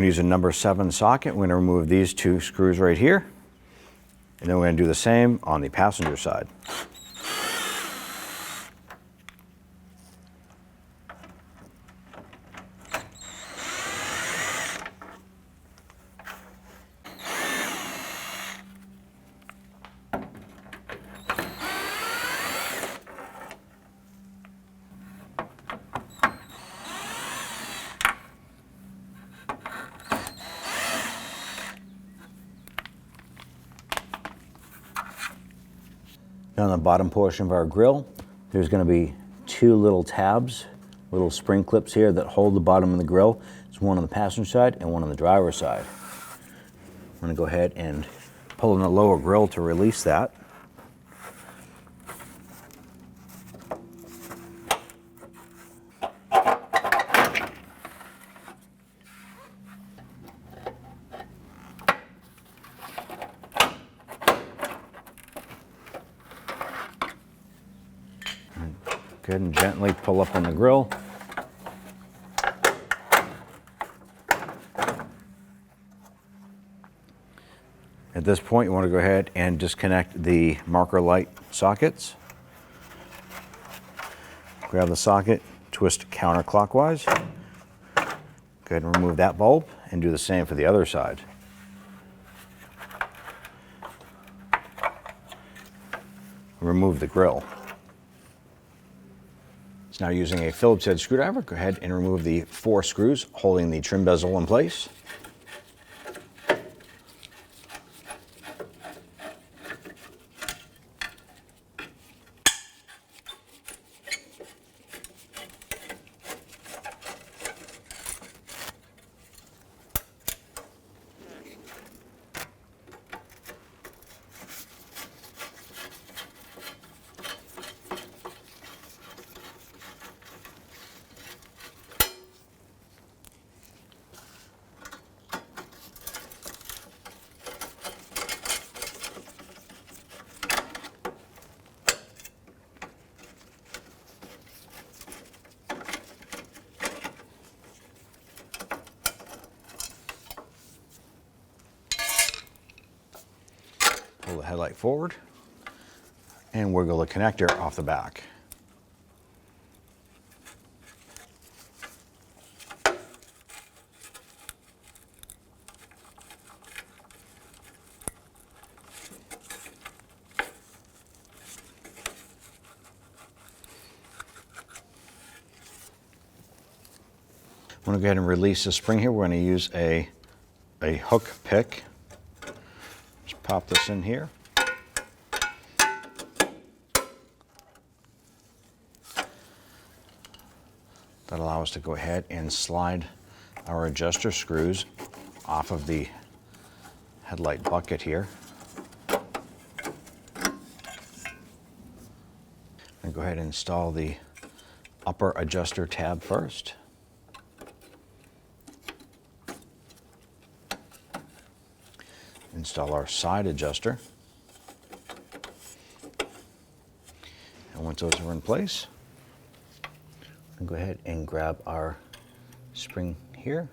going to use a number 7 socket. We're going to remove these 2 screws right here. And then we're going to do the same on the passenger side. Now on the bottom portion of our grille, there's going to be 2 little tabs, little spring clips here that hold the bottom of the grille. There's one on the passenger side and one on the driver's side. I'm going to go ahead and pull in the lower grille to release that. Go ahead and gently pull up on the grille. At this point, you want to go ahead and disconnect the marker light sockets. Grab the socket, twist counterclockwise. Go ahead and remove that bulb and do the same for the other side. Remove the grille. Now using a Phillips head screwdriver, go ahead and remove the 4 screws holding the trim bezel in place. Pull the headlight forward and wiggle the connector off the back. I'm going to go ahead and release the spring here. We're going to use a hook pick. Just pop this in here. That'll allow us to go ahead and slide our adjuster screws off of the headlight bucket here. And go ahead and install the upper adjuster tab first. Install our side adjuster. And once those are in place, we'll go ahead and grab our spring here.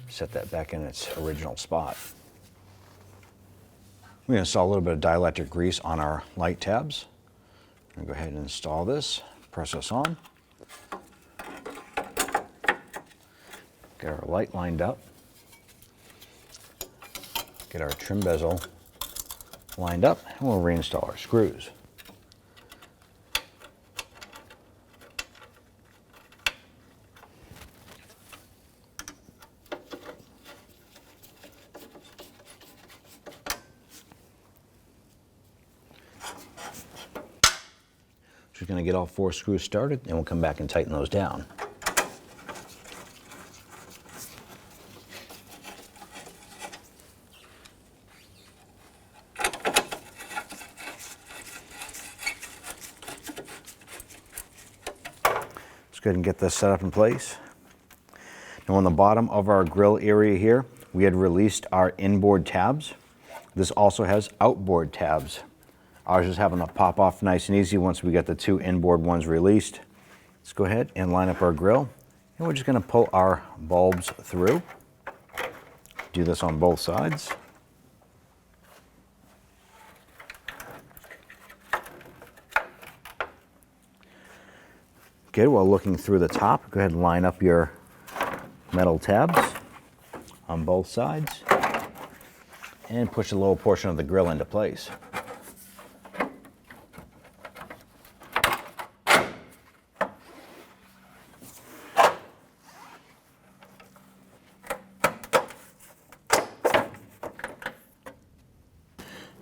Set that back in its original spot. We're going to install a little bit of dielectric grease on our light tabs. I'm going to go ahead and install this, press this on. Get our light lined up. Get our trim bezel lined up, and we'll reinstall our screws. Just going to get all 4 screws started, and we'll come back and tighten those down. Go ahead and get this set up in place. Now on the bottom of our grille area here, we had released our inboard tabs. This also has outboard tabs. Ours is having to pop off nice and easy once we get the 2 inboard ones released. Let's go ahead and line up our grille And we're just going to pull our bulbs through. Do this on both sides. Good, while looking through the top, go ahead and line up your metal tabs on both sides and push the lower portion of the grill into place.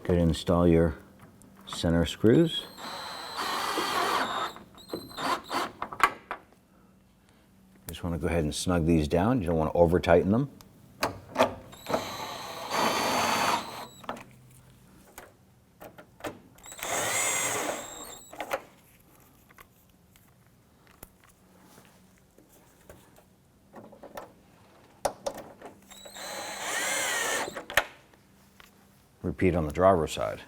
Go ahead and install your center screws. Just want to go ahead and snug these down. You don't want to over tighten them. Repeat on the driver's side.